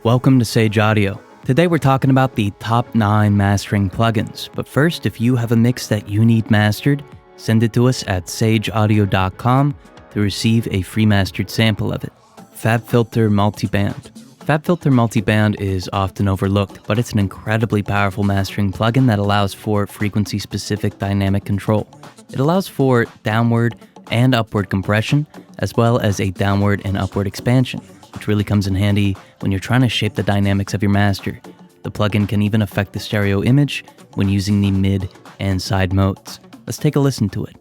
Welcome to Sage Audio. Today we're talking about the top 9 mastering plugins. But first, if you have a mix that you need mastered, send it to us at sageaudio.com to receive a free mastered sample of it. FabFilter Multiband. FabFilter Multiband is often overlooked, but it's an incredibly powerful mastering plugin that allows for frequency-specific dynamic control. It allows for downward and upward compression, as well as a downward and upward expansion, which really comes in handy when you're trying to shape the dynamics of your master. The plugin can even affect the stereo image when using the mid and side modes. Let's take a listen to it.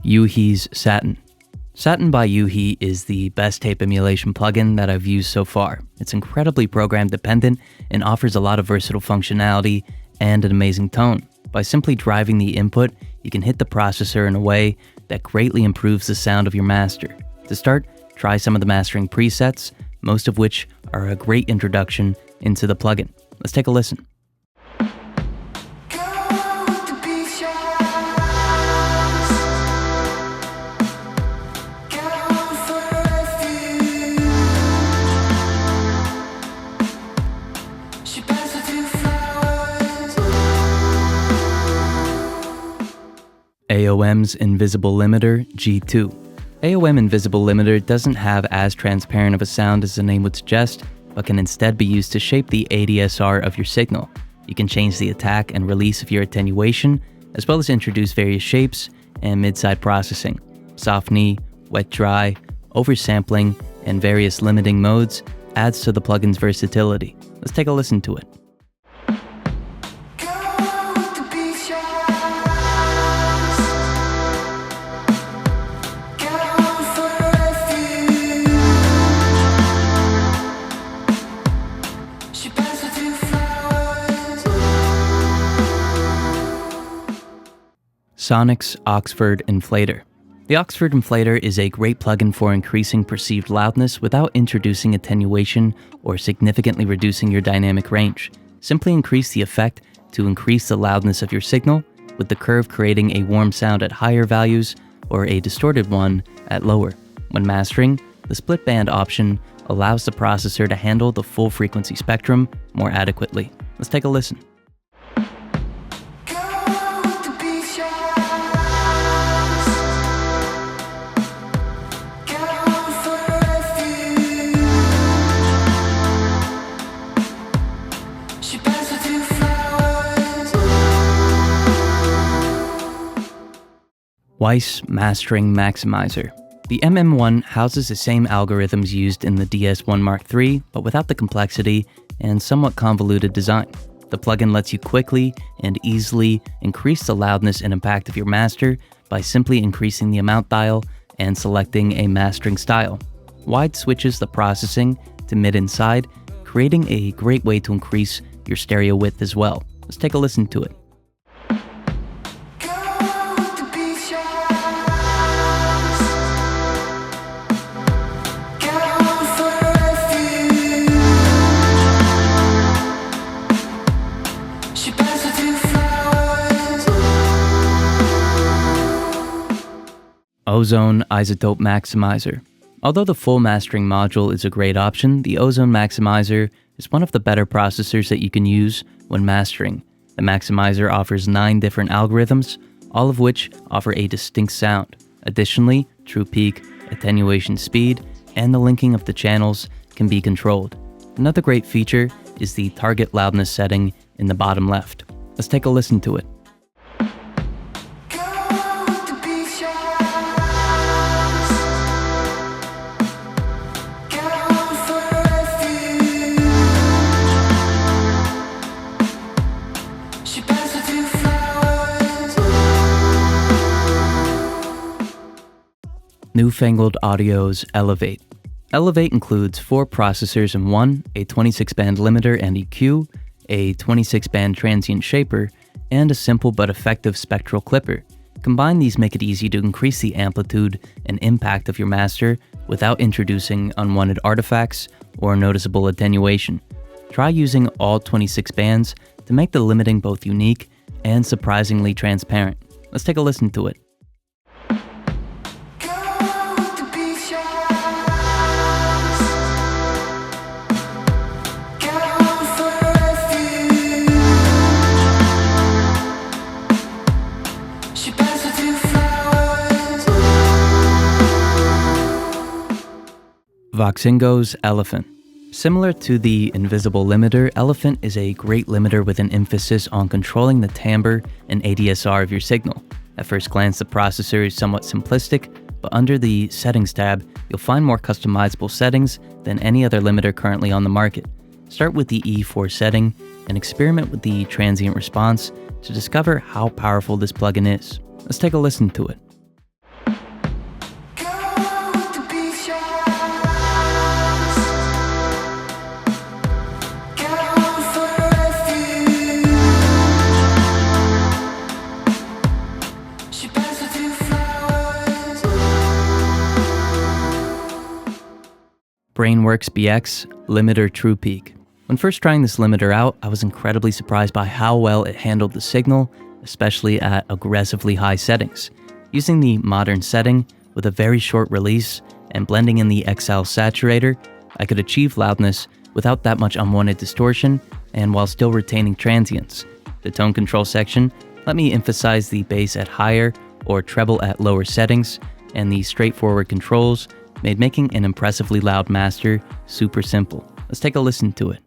U-Hee's Satin. Satin by U-Hee is the best tape emulation plugin that I've used so far. It's incredibly program dependent and offers a lot of versatile functionality and an amazing tone. By simply driving the input, you can hit the processor in a way that greatly improves the sound of your master. To start, try some of the mastering presets, most of which are a great introduction into the plugin. Let's take a listen. AOM's Invisible Limiter G2. AOM Invisible Limiter doesn't have as transparent of a sound as the name would suggest, but can instead be used to shape the ADSR of your signal. You can change the attack and release of your attenuation, as well as introduce various shapes and mid-side processing. Soft knee, wet dry, oversampling, and various limiting modes adds to the plugin's versatility. Let's take a listen to it. Sonic's Oxford Inflator. The Oxford Inflator is a great plugin for increasing perceived loudness without introducing attenuation or significantly reducing your dynamic range. Simply increase the effect to increase the loudness of your signal, with the curve creating a warm sound at higher values or a distorted one at lower. When mastering, the split band option allows the processor to handle the full frequency spectrum more adequately. Let's take a listen. Weiss Mastering Maximizer. The MM1 houses the same algorithms used in the DS1 Mark III, but without the complexity and somewhat convoluted design. The plugin lets you quickly and easily increase the loudness and impact of your master by simply increasing the amount dial and selecting a mastering style. Wide switches the processing to mid and side, creating a great way to increase your stereo width as well. Let's take a listen to it. Ozone Isotope Maximizer. Although the full mastering module is a great option, the Ozone Maximizer is one of the better processors that you can use when mastering. The Maximizer offers 9 different algorithms, all of which offer a distinct sound. Additionally, true peak, attenuation speed, and the linking of the channels can be controlled. Another great feature is the target loudness setting in the bottom left. Let's take a listen to it. Newfangled Audio's Elevate. Elevate includes 4 processors in one, a 26-band limiter and EQ, a 26-band transient shaper, and a simple but effective spectral clipper. Combine these make it easy to increase the amplitude and impact of your master without introducing unwanted artifacts or noticeable attenuation. Try using all 26 bands to make the limiting both unique and surprisingly transparent. Let's take a listen to it. Voxingo's Elephant. Similar to the Invisible Limiter, Elephant is a great limiter with an emphasis on controlling the timbre and ADSR of your signal. At first glance, the processor is somewhat simplistic, but under the Settings tab, you'll find more customizable settings than any other limiter currently on the market. Start with the E4 setting and experiment with the transient response to discover how powerful this plugin is. Let's take a listen to it. Brainworx BX Limiter True Peak. When first trying this limiter out, I was incredibly surprised by how well it handled the signal, especially at aggressively high settings. Using the modern setting with a very short release and blending in the XL saturator, I could achieve loudness without that much unwanted distortion and while still retaining transients. The tone control section let me emphasize the bass at higher or treble at lower settings, and the straightforward controls made making an impressively loud master super simple. Let's take a listen to it.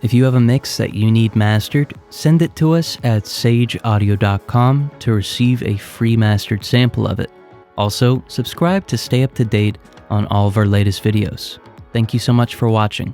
If you have a mix that you need mastered, send it to us at sageaudio.com to receive a free mastered sample of it. Also, subscribe to stay up to date on all of our latest videos. Thank you so much for watching.